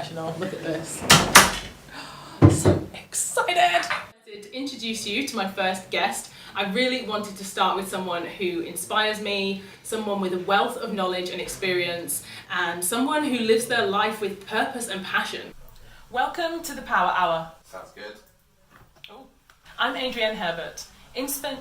professional. Look at this. So excited! To introduce you to my first guest, I really wanted to start with someone who inspires me, someone with a wealth of knowledge and experience, and someone who lives their life with purpose and passion. Welcome to the Power Hour. Sounds good. Oh. I'm Adrienne Herbert. Should I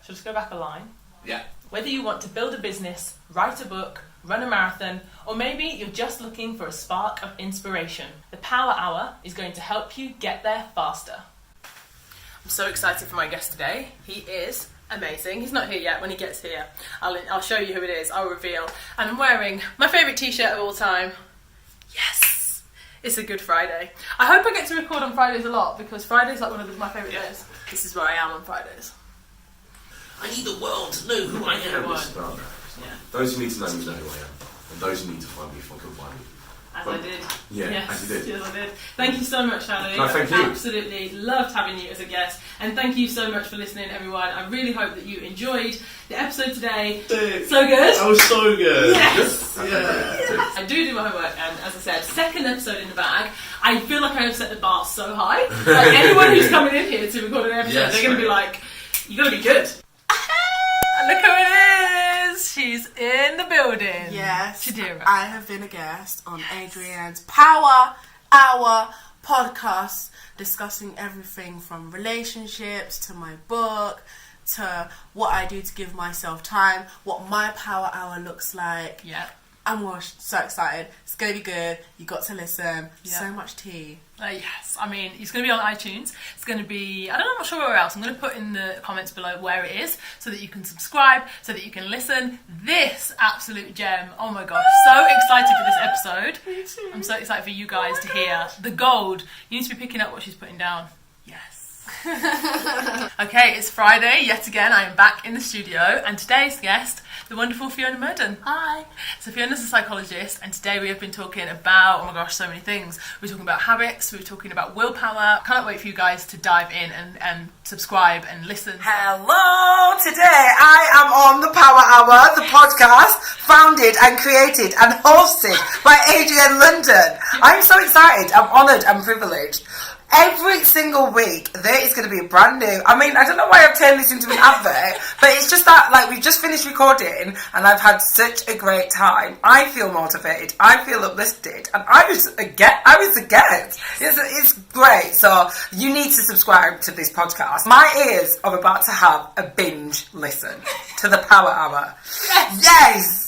just go back a line? Yeah. Whether you want to build a business, write a book, run a marathon, or maybe you're just looking for a spark of inspiration, the Power Hour is going to help you get there faster. I'm so excited for my guest today. He is amazing. He's not here yet. When he gets here, I'll show you who it is. I'll reveal. And I'm wearing my favourite t-shirt of all time. Yes! It's a Good Friday. I hope I get to record on Fridays a lot because Friday's like one of my favourite days. This is where I am on Fridays. I need the world to know who I am. Yeah. Those who need to know me know who I am. And those who need to find me fucking find me. As I did. Yeah, yes, as you did. Yes, I did. Thank you so much, Charlie. No, thank you. Absolutely loved having you as a guest. And thank you so much for listening, everyone. I really hope that you enjoyed the episode today. Dude, so good. That was so good. Yes. Yeah. I do my homework, and as I said, second episode in the bag. I feel like I have set the bar so high. Like anyone who's coming in here to record an episode, they're going to be like, "You got to be good." Look who it is! She's in the building. Yes, Chidera. I have been a guest on Adrienne's Power Hour podcast, discussing everything from relationships to my book to what I do to give myself time, what my Power Hour looks like. Yeah. I'm so excited. It's going to be good. You got to listen. Yeah. So much tea. Yes, I mean, it's going to be on iTunes. It's going to be, I'm not sure where else. I'm going to put in the comments below where it is so that you can subscribe, so that you can listen. This absolute gem. Oh my gosh, so excited for this episode. Me too. I'm so excited for you guys to hear the gold. You need to be picking up what she's putting down. Yes. Okay, it's Friday yet again. I am back in the studio, and today's guest, the wonderful Fiona Murden. Hi. So Fiona's a psychologist, and today we have been talking about, oh my gosh, so many things. We're talking about habits, we're talking about willpower. Can't wait for you guys to dive in and subscribe and listen. Hello, today I am on the Power Hour, the podcast founded and created and hosted by Adrienne London. I'm so excited, I'm honoured, I'm privileged. Every single week there is going to be a brand new, I mean, I don't know why I've turned this into an advert, but it's just that, like, we've just finished recording and I've had such a great time. I feel motivated, I feel uplifted, and I was a guest. It's great. So you need to subscribe to this podcast. My ears are about to have a binge listen to the Power Hour. Yes!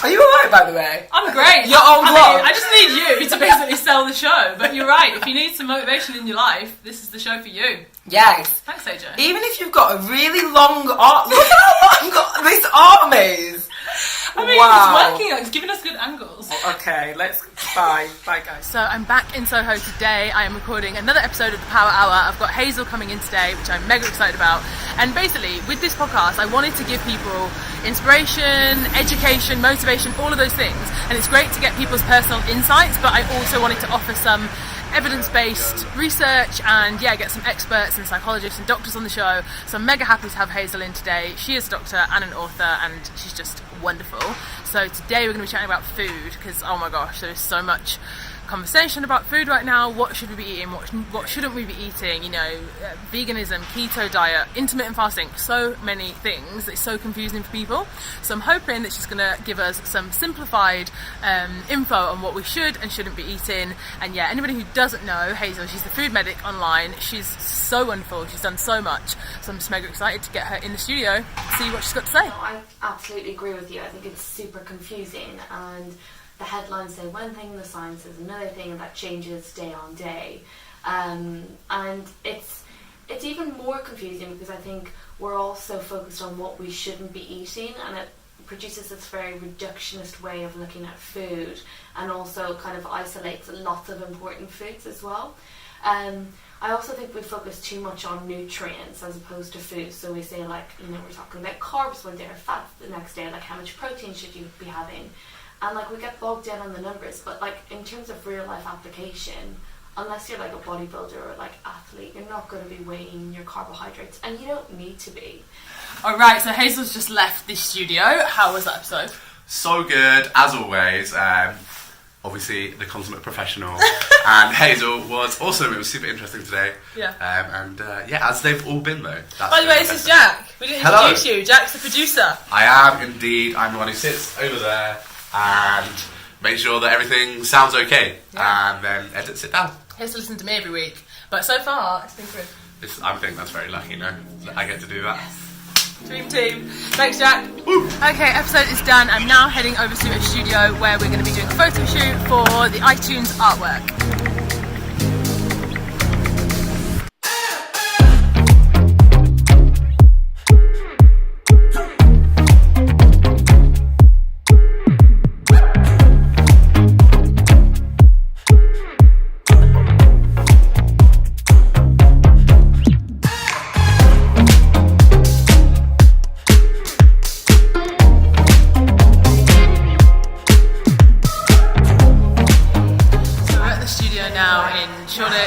Are you alright, by the way? I'm great. You're on vlog. I just need you to basically sell the show. But you're right. If you need some motivation in your life, this is the show for you. Yes. Thanks, AJ. Even if you've got a really long arm, look how long this arm is. I mean, Wow. it's working. It's giving us good angles. Okay, bye guys. So I'm back in Soho today. I am recording another episode of the Power Hour. I've got Hazel coming in today, which I'm mega excited about. And basically, with this podcast, I wanted to give people inspiration, education, motivation, all of those things. And it's great to get people's personal insights, but I also wanted to offer some evidence-based research and get some experts and psychologists and doctors on the show. So I'm mega happy to have Hazel in today. She is a doctor and an author, and she's just wonderful. So today we're going to be chatting about food, because oh my gosh, there is so much conversation about food right now. What should we be eating, what shouldn't we be eating, veganism, keto diet, intermittent fasting, so many things. It's so confusing for people. So I'm hoping that she's going to give us some simplified info on what we should and shouldn't be eating. And anybody who doesn't know Hazel, she's the food medic online. She's so wonderful, she's done so much. So I'm just mega excited to get her in the studio, see what she's got to say. I absolutely agree with you. I think it's super confusing, and the headlines say one thing, the science says another thing, and that changes day on day. And it's even more confusing because I think we're all so focused on what we shouldn't be eating, and it produces this very reductionist way of looking at food, and also kind of isolates lots of important foods as well. I also think we focus too much on nutrients as opposed to food. So we say, like, we're talking about carbs one day or fats the next day, like how much protein should you be having. And we get bogged down on the numbers, but in terms of real life application, unless you're like a bodybuilder or athlete, you're not going to be weighing your carbohydrates, and you don't need to be. Alright, so Hazel's just left the studio. How was that episode? So good, as always. obviously the consummate professional, and Hazel was awesome. It was super interesting today. Yeah. As they've all been though. By the way, this is Jack. We didn't Hello. introduce you. Jack's the producer. I am indeed. I'm the one who sits over there and makes sure that everything sounds okay, and then edits it down. He has to listen to me every week, but so far it's been good. I think that's very lucky, no? I get to do that. Dream team. Thanks, Jack. Woo. Okay, episode is done. I'm now heading over to a studio where we're going to be doing a photo shoot for the iTunes artwork.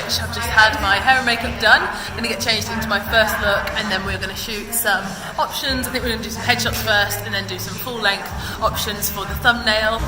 I've just had my hair and makeup done. I'm going to get changed into my first look, and then we're going to shoot some options. I think we're going to do some headshots first and then do some full length options for the thumbnail.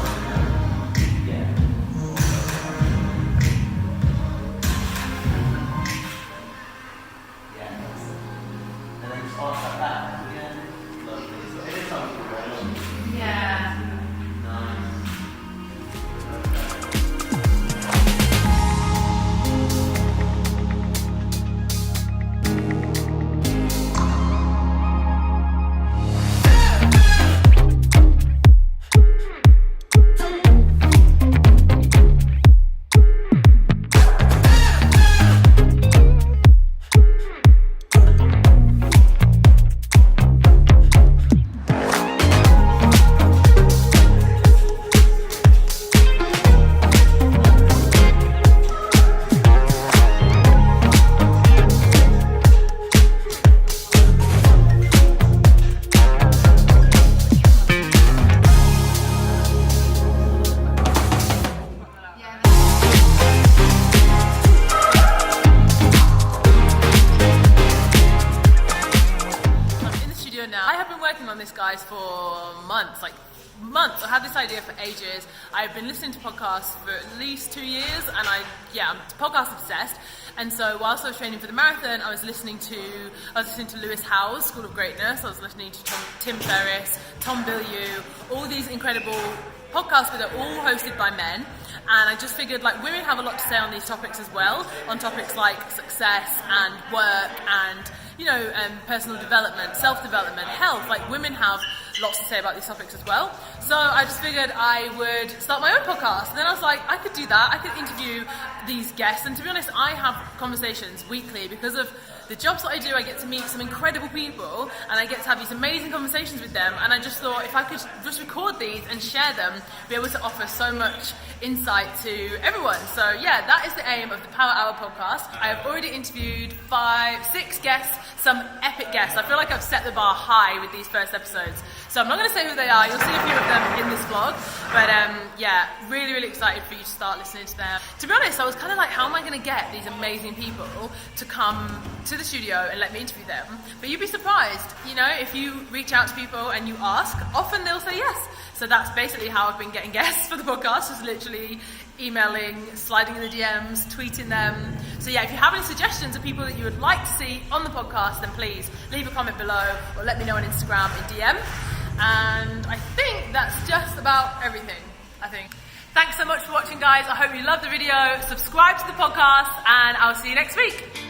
Guys, for months. I had this idea for ages. I've been listening to podcasts for at least 2 years, and I'm podcast obsessed. And so whilst I was training for the marathon, I was listening to Lewis Howes' School of Greatness. I was listening to Tim Ferriss, Tom Bilyeu, all these incredible podcasts, but they're all hosted by men. And I just figured, women have a lot to say on these topics as well, on topics like success and work and personal development, self-development, health. Women have lots to say about these topics as well. So I just figured I would start my own podcast. And then I was like, I could do that. I could interview these guests. And to be honest, I have conversations weekly because of the jobs that I do. I get to meet some incredible people and I get to have these amazing conversations with them. And I just thought if I could just record these and share them, be able to offer so much insight to everyone. So that is the aim of the Power Hour podcast. I have already interviewed 6 guests, some epic guests. I feel like I've set the bar high with these first episodes. So I'm not going to say who they are. You'll see a few of them in this vlog. But really, really excited for you to start listening to them. To be honest, I was kind of like, how am I going to get these amazing people to come to the studio and let me interview them? But you'd be surprised, if you reach out to people and you ask, often they'll say yes. So that's basically how I've been getting guests for the podcast, just literally emailing, sliding in the DMs, tweeting them. So if you have any suggestions of people that you would like to see on the podcast, then please leave a comment below or let me know on Instagram in DM. And I think that's just about everything, Thanks so much for watching, guys. I hope you loved the video. Subscribe to the podcast and I'll see you next week.